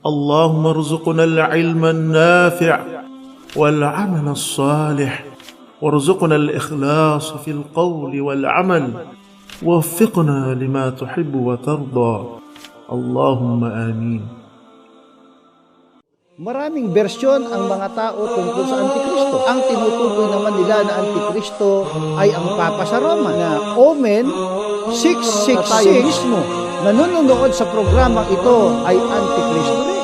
اللهم ارزقنا العلم النافع والعمل الصالح، وارزقنا الإخلاص في القول والعمل، ووفقنا لما تحب وترضى، اللهم آمين. Maraming bersyon ang mga tao tungkol sa Antikristo. Ang tinutukoy naman nila na Antikristo ay ang Papa sa Roma na Omen 666 tayo mismo nanonood sa programang ito ay Antikristo rin.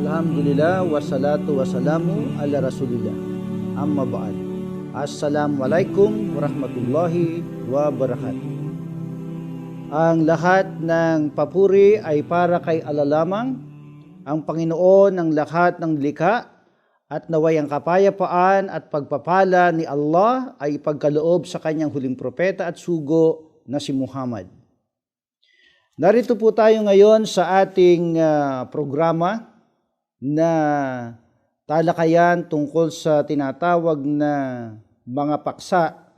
Alhamdulillah, wassalatu wassalamu ala rasulillah. Amma ba'd. Assalamualaikum warahmatullahi wabarakatuh. Ang lahat ng papuri ay para kay Allah lamang, ang Panginoon ng lahat ng likha, at naway ang kapayapaan at pagpapala ni Allah ay ipagkaloob sa kanyang huling propeta at sugo na si Muhammad. Narito po tayo ngayon sa ating programa na talakayan tungkol sa tinatawag na mga paksa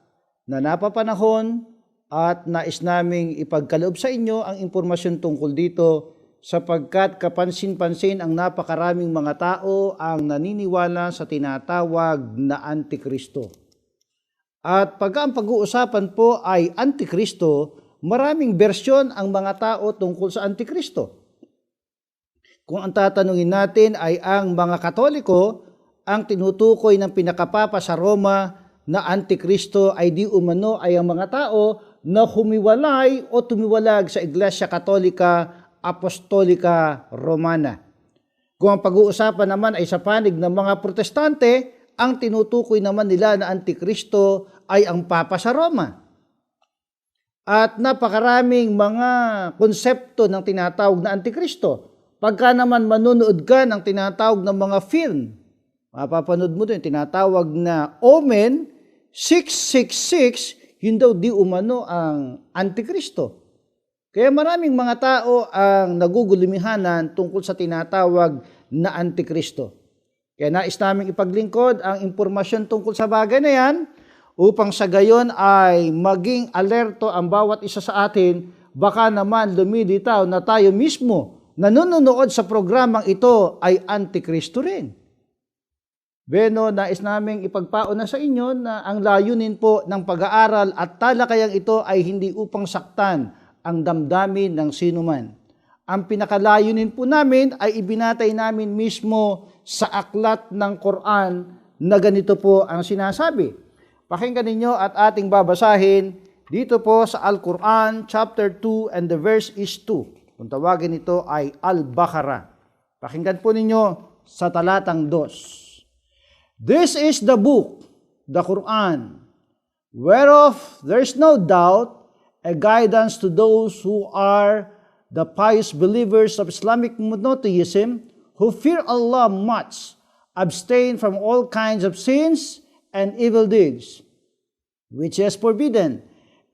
na napapanahon at nais naming ipagkaloob sa inyo ang impormasyon tungkol dito sapagkat kapansin-pansin ang napakaraming mga tao ang naniniwala sa tinatawag na Antikristo. At pagka ang pag-uusapan po ay Antikristo, maraming bersyon ang mga tao tungkol sa Antikristo. Kung ang tatanungin natin ay ang mga Katoliko, ang tinutukoy ng pinakapapa sa Roma na Antikristo ay di umano ay ang mga tao na humiwalay o tumiwalag sa Iglesia Katolika Apostolika Romana. Kung ang pag-uusapan naman ay sa panig ng mga Protestante, ang tinutukoy naman nila na Antikristo ay ang Papa sa Roma. At napakaraming mga konsepto ng tinatawag na Antikristo. Pagka naman manunood ka ng tinatawag na mga film, mapapanood mo din tinatawag na Omen 666, yun daw di umano ang Antikristo. Kaya maraming mga tao ang nagugulumihanan tungkol sa tinatawag na Antikristo. Kaya nais naming ipaglingkod ang impormasyon tungkol sa bagay na yan upang sa gayon ay maging alerto ang bawat isa sa atin, baka naman lumilitaw na tayo mismo nanonood sa programang ito ay Antikristo rin. Beno, nais naming ipagpauna sa inyo na ang layunin po ng pag-aaral at talakayang ito ay hindi upang saktan ang damdamin ng sinuman. Ang pinakalayunin po namin ay ibinatay namin mismo sa aklat ng Quran na ganito po ang sinasabi. Pakinggan ninyo at ating babasahin dito po sa Al-Quran chapter 2 and the verse is 2. Kung tawagin ito ay Al-Baqarah. Pakinggan po ninyo sa talatang 2. This is the book, the Quran, whereof there is no doubt, a guidance to those who are the pious believers of Islamic monotheism, who fear Allah much, abstain from all kinds of sins and evil deeds, which is forbidden,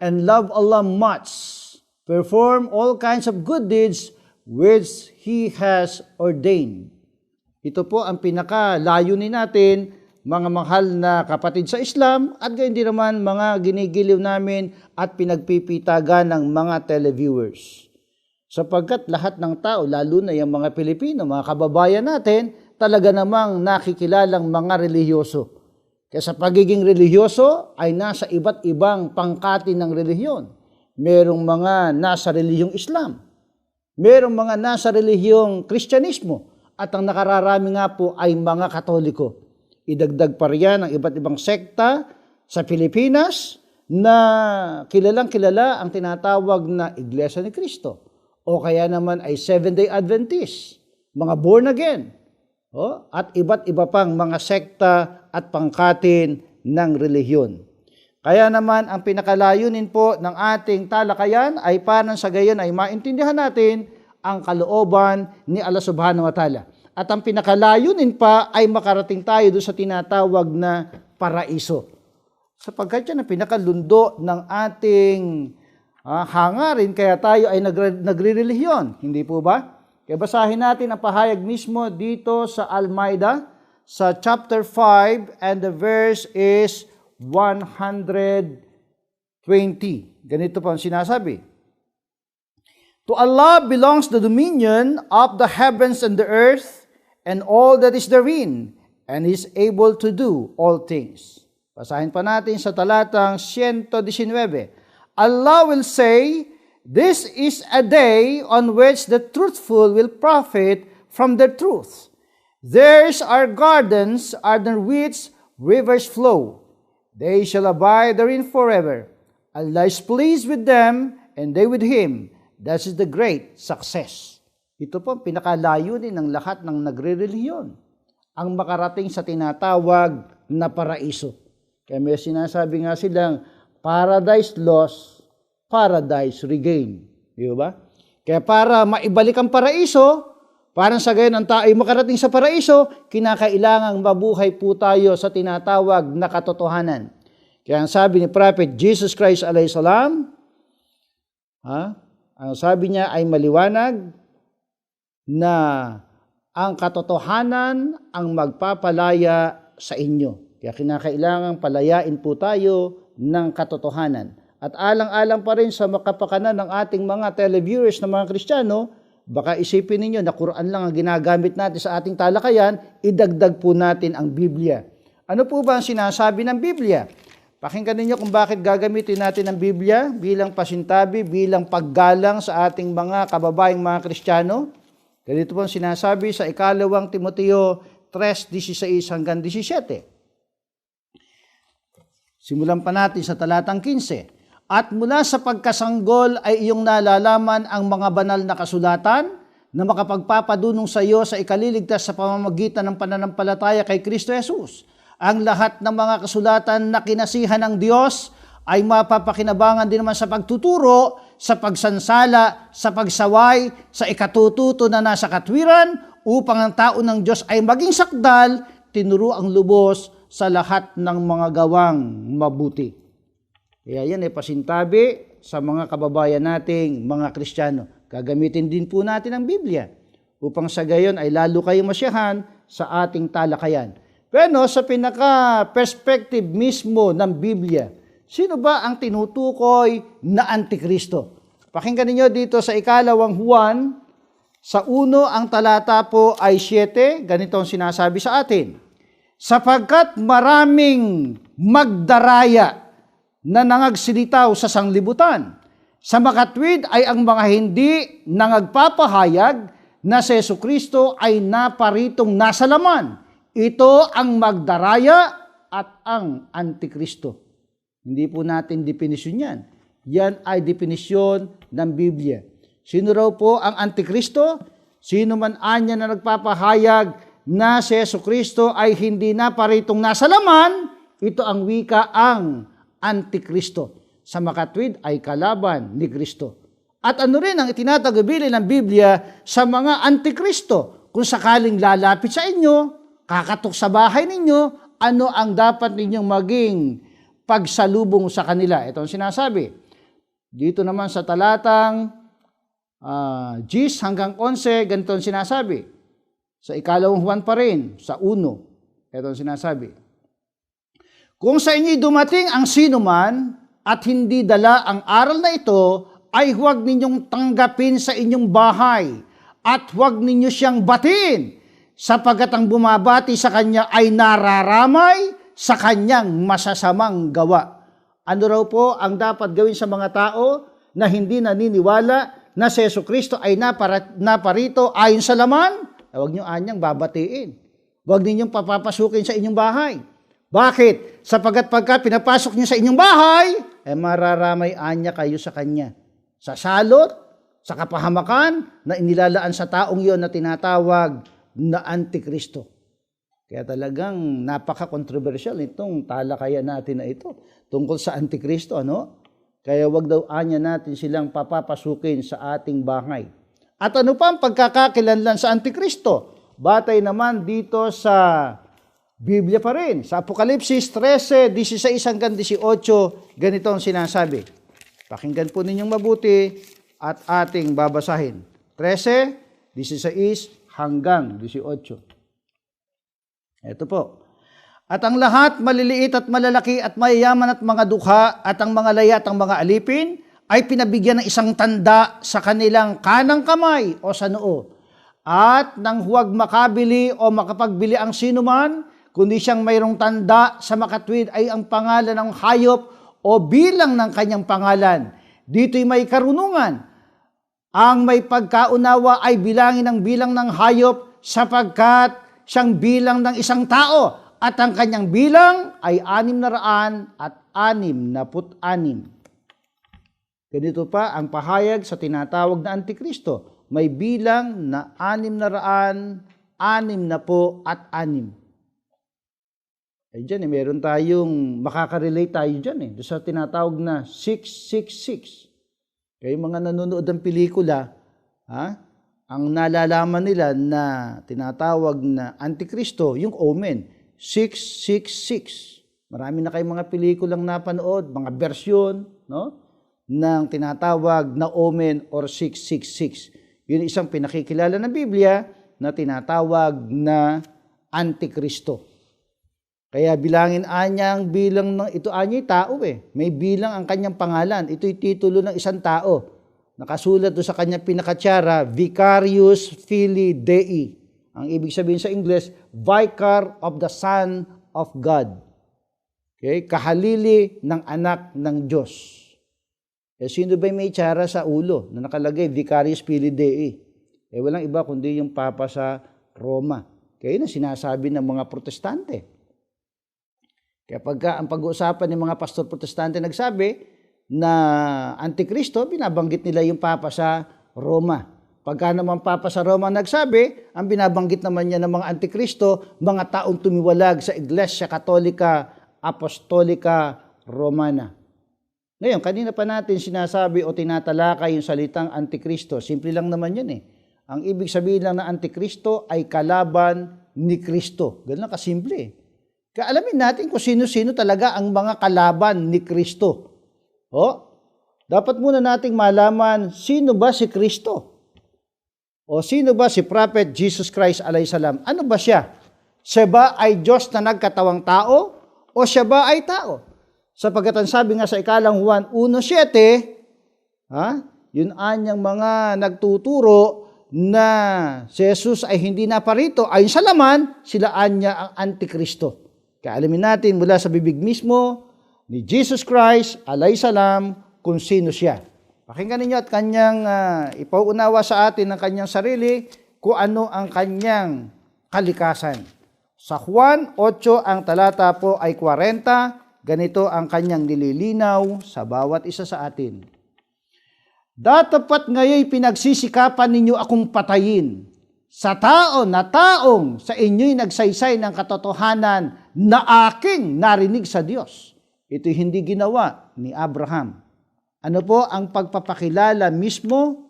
and love Allah much, perform all kinds of good deeds which He has ordained. Ito po ang pinakalayunin natin, mga mahal na kapatid sa Islam, at gayon din naman mga ginigiliw namin at pinagpipitagan ng mga televiewers. Sapagkat lahat ng tao, lalo na yung mga Pilipino, mga kababayan natin, talaga namang nakikilalang mga relihiyoso. Kaya sa pagiging relihiyoso ay nasa iba't ibang pangkati ng relihiyon. Merong mga nasa relihiyong Islam, merong mga nasa relihiyong Kristyanismo, at ang nakararami nga po ay mga Katoliko. Idagdag pa riyan ang iba't ibang sekta sa Pilipinas na kilalang kilala ang tinatawag na Iglesia ni Cristo. O kaya naman ay Seventh-day Adventist, mga born again, at iba't iba pang mga sekta at pangkatin ng relihiyon. Kaya naman ang pinakalayunin po ng ating talakayan ay para sa gayon ay maintindihan natin ang kalooban ni Allah Subhanahu wa Ta'ala. At ang pinakalayunin pa ay makarating tayo doon sa tinatawag na paraiso. Sapagkat yan ang pinakalundo ng ating hangarin, kaya tayo ay nagre-relihiyon. Hindi po ba? Kaya basahin natin ang pahayag mismo dito sa Al-Maidah, sa chapter 5, and the verse is 120. Ganito po ang sinasabi. To Allah belongs the dominion of the heavens and the earth and all that is therein, and He is able to do all things. Basahin pa natin sa talatang 119. Allah will say, this is a day on which the truthful will profit from their truth. Theirs are gardens under which rivers flow. They shall abide therein forever. Allah is pleased with them, and they with Him. That is the great success. Ito po, pinakalayunin ng lahat ng nagre-relihiyon. Ang makarating sa tinatawag na paraiso. Kaya may sinasabi nga silang, paradise lost, paradise regained. Di ba? Kaya para maibalik ang paraiso, parang sa gayon ang tao ay makarating sa paraiso, kinakailangang mabuhay po tayo sa tinatawag na katotohanan. Kaya ang sabi ni Prophet Jesus Christ alayhi salam, ang sabi niya ay maliwanag na ang katotohanan ang magpapalaya sa inyo. Kaya kinakailangang palayain po tayo ng katotohanan. At alang-alang pa rin sa makapakanan ng ating mga televiewers na mga Kristiyano, baka isipin ninyo na Quran lang ang ginagamit natin sa ating talakayan, idagdag po natin ang Biblia. Ano po ba ang sinasabi ng Biblia? Pakinggan ninyo kung bakit gagamitin natin ang Biblia bilang pasintabi, bilang paggalang sa ating mga kababaeng mga Kristiyano. Ganito po ang sinasabi sa 2 Timoteo 3:16 hanggang 17. Simulan pa natin sa talatang 15. At mula sa pagkasanggol ay iyong nalalaman ang mga banal na kasulatan na makapagpapadunong sa iyo sa ikaliligtas sa pamamagitan ng pananampalataya kay Kristo Jesus. Ang lahat ng mga kasulatan na kinasihan ng Diyos ay mapapakinabangan din naman sa pagtuturo, sa pagsansala, sa pagsaway, sa ikatututo na nasa katwiran, upang ang tao ng Diyos ay maging sakdal, tinuro ang lubos sa lahat ng mga gawang mabuti. Kaya yan ay pasintabi sa mga kababayan nating mga Kristiyano. Gagamitin din po natin ang Biblia upang sa gayon ay lalo kayo masyahan sa ating talakayan. Pero sa pinaka-perspective mismo ng Biblia, sino ba ang tinutukoy na Antikristo? Pakinggan niyo dito sa 2 Juan, sa 1 ang talata po ay 7, ganito ang sinasabi sa atin. Sapagkat maraming magdaraya na nangagsilitaw sa sanglibutan. Sa makatwid ay ang mga hindi nangagpapahayag na si Jesucristo ay naparitong nasa laman. Ito ang magdaraya at ang Antikristo. Hindi po natin definisyon yan. Yan ay definisyon ng Biblia. Sino raw po ang Antikristo? Sino man anya na nagpapahayag na si Jesucristo ay hindi naparitong nasa laman, ito ang wika ang Antikristo. Sa makatwid ay kalaban ni Kristo. At ano rin ang itinatagubili ng Biblia sa mga Antikristo? Kung sakaling lalapit sa inyo, kakatok sa bahay ninyo, ano ang dapat ninyong maging pagsalubong sa kanila? Ito ang sinasabi. Dito naman sa talatang 10 hanggang 11, ganito ang sinasabi. Sa 2 Juan pa rin, sa 1, ito ang sinasabi. Kung sa inyo'y dumating ang sinuman at hindi dala ang aral na ito, ay huwag ninyong tanggapin sa inyong bahay at huwag ninyo siyang batiin, sapagkat ang bumabati sa kanya ay nararamay sa kanyang masasamang gawa. Ano raw po ang dapat gawin sa mga tao na hindi naniniwala na si Jesucristo ay naparito ayon sa laman? Huwag nyo anyang babatiin. Huwag ninyong papapasukin sa inyong bahay. Bakit? Sapagkat pagka pinapasok niyo sa inyong bahay, mararamay anya kayo sa kanya. Sa salot, sa kapahamakan na inilalaan sa taong yon na tinatawag na Antikristo. Kaya talagang napaka-controversial itong talakayan natin na ito tungkol sa Antikristo, ano? Kaya wag daw anya natin silang papapasukin sa ating bahay. At ano pa ang pagkakakilanlan sa Antikristo? Batay naman dito sa Biblia pa rin. Sa Apokalipsis 13:16 hanggang 18, ganito ang sinasabi. Pakinggan po ninyong mabuti at ating babasahin. 13:16 hanggang 18. Ito po. At ang lahat, maliliit at malalaki at mayayaman at mga dukha at ang mga laya at ang mga alipin ay pinabigyan ng isang tanda sa kanilang kanang kamay o sa noo. At nang huwag makabili o makapagbili ang sinuman, kundi siyang mayroong tanda sa makatwid ay ang pangalan ng hayop o bilang ng kanyang pangalan. Dito'y may karunungan. Ang may pagkaunawa ay bilangin ang bilang ng hayop sapagkat siyang bilang ng isang tao at ang kanyang bilang ay 666. Ganito pa ang pahayag sa tinatawag na Antikristo. May bilang na 666. Ay dyan meron tayong, makaka-relate tayo dyan doon sa tinatawag na 666. Kaya mga nanonood ng pelikula, ang nalalaman nila na tinatawag na Antikristo, yung Omen, 666. Marami na kayong mga pelikulang napanood, mga bersyon, ng tinatawag na Omen or 666. Yun isang pinakikilala ng Biblia na tinatawag na Antikristo. Kaya bilangin anya ang bilang ng ito anya'y tao May bilang ang kanyang pangalan. Ito'y titulo ng isang tao. Nakasulat doon sa kanyang pinakatsara, Vicarius Filii Dei. Ang ibig sabihin sa English, Vicar of the Son of God. Okay? Kahalili ng anak ng Diyos. Sino ba may tsara sa ulo na nakalagay, Vicarius Filii Dei? Walang iba kundi yung Papa sa Roma. Kaya na sinasabi ng mga Protestante. Kapag ang pag-uusapan ng mga pastor protestante nagsabi na Antikristo, binabanggit nila yung Papa sa Roma. Pagka naman Papa sa Roma nagsabi, ang binabanggit naman niya ng mga Antikristo, mga taong tumiwalag sa Iglesia Katolika Apostolika Romana. Ngayon, kanina pa natin sinasabi o tinatalakay yung salitang Antikristo. Simple lang naman yun Ang ibig sabihin lang na Antikristo ay kalaban ni Kristo. Ganun lang kasimple Kaya alamin natin kung sino-sino talaga ang mga kalaban ni Kristo. Dapat muna nating malaman sino ba si Kristo? O sino ba si Prophet Jesus Christ alayhisalam? Ano ba siya? Siya ba ay Diyos na nagkatawang tao? O siya ba ay tao? Sapagkat ang sabi nga sa ikalang Juan 1:7, yun anyang mga nagtuturo na si Jesus ay hindi na parito. Ayon sa laman, sila anya ang Antikristo. Kaya alamin natin mula sa bibig mismo ni Jesus Christ, alayhisalam, kung sino siya. Pakinggan ninyo at kanyang ipauunawa sa atin ng kanyang sarili kung ano ang kanyang kalikasan. Sa Juan 8, ang talata po ay 40, ganito ang kanyang nililinaw sa bawat isa sa atin. Datapat ngayon pinagsisikapan ninyo akong patayin sa tao na taong sa inyo'y nagsaysay ng katotohanan na aking narinig sa Diyos. Ito'y hindi ginawa ni Abraham. Ano po ang pagpapakilala mismo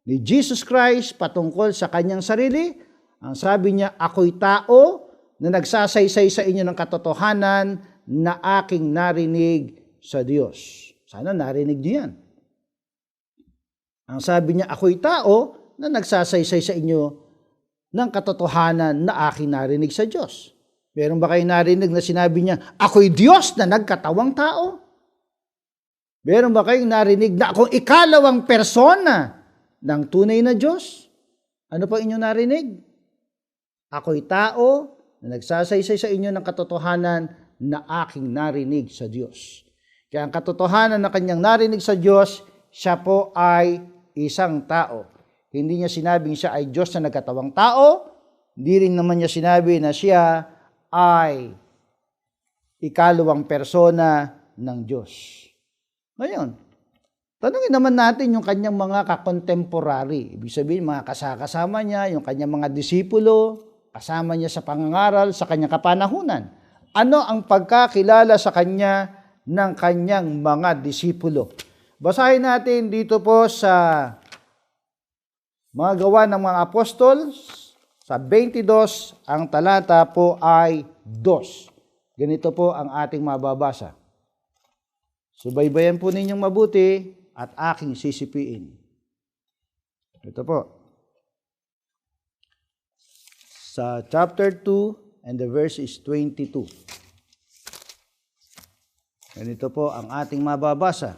ni Jesus Christ patungkol sa kanyang sarili? Ang sabi niya, ako'y tao na nagsasaysay sa inyo ng katotohanan na aking narinig sa Diyos. Sana narinig niyo yan. Ang sabi niya, ako'y tao na nagsasaysay sa inyo ng katotohanan na aking narinig sa Diyos. Meron ba kayo narinig na sinabi niya, ako'y Diyos na nagkatawang tao? Meron ba kayong narinig na akong ikalawang persona ng tunay na Diyos? Ano pa inyong narinig? Ako'y tao na nagsasaysay sa inyo ng katotohanan na aking narinig sa Diyos. Kaya ang katotohanan na kanyang narinig sa Diyos, siya po ay isang tao. Hindi niya sinabing siya ay Diyos na nagkatawang tao. Hindi rin naman niya sinabi na siya ay ikalawang persona ng Diyos. Ngayon, tanungin naman natin yung kanyang mga kakontemporary. Ibig sabihin, mga kasama niya, yung kanyang mga disipulo, kasama niya sa pangangaral, sa kanyang kapanahunan. Ano ang pagkakilala sa kanya ng kanyang mga disipulo? Basahin natin dito po sa mga gawa ng mga apostol, sa 22, ang talata po ay 2. Ganito po ang ating mababasa. Subaybayan po ninyong mabuti at aking sisipiin. Ito po. Sa chapter 2 and the verse is 22. Ganito po ang ating mababasa.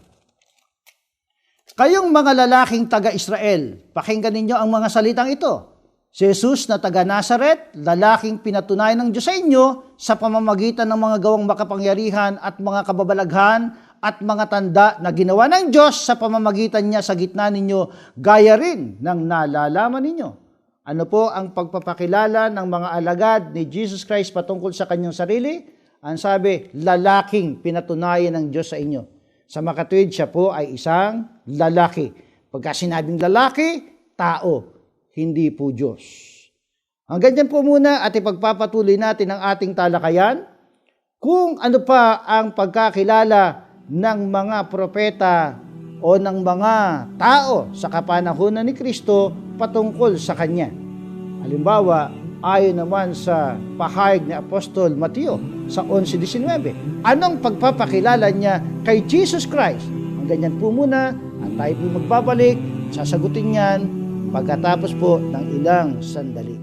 Kayong mga lalaking taga-Israel, pakinggan ninyo ang mga salitang ito. Si Jesus na taga-Nazaret, lalaking pinatunayan ng Diyos sa inyo sa pamamagitan ng mga gawang makapangyarihan at mga kababalaghan at mga tanda na ginawa ng Diyos sa pamamagitan niya sa gitna ninyo, gaya rin ng nalalaman ninyo. Ano po ang pagpapakilala ng mga alagad ni Jesus Christ patungkol sa kanyang sarili? Ang sabi, lalaking pinatunayan ng Diyos sa inyo. Sa makatuwid, siya po ay isang lalaki. Pagka sinabing lalaki, tao, hindi po Diyos. Hanggang dyan po muna at ipagpapatuloy natin ang ating talakayan. Kung ano pa ang pagkakilala ng mga propeta o ng mga tao sa kapanahunan ni Kristo patungkol sa Kanya. Halimbawa, ayon naman sa pahayag ni Apostol Mateo sa 11:19. Anong pagpapakilala niya kay Jesus Christ? Ang ganyan po muna at tayo po magbabalik, sasagutin yan pagkatapos po ng ilang sandali.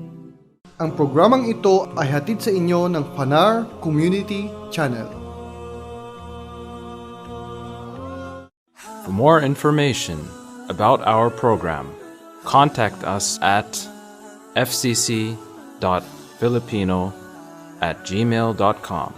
Ang programang ito ay hatid sa inyo ng Fanar Community Channel. For more information about our program, contact us at fcc.filipino@gmail.com.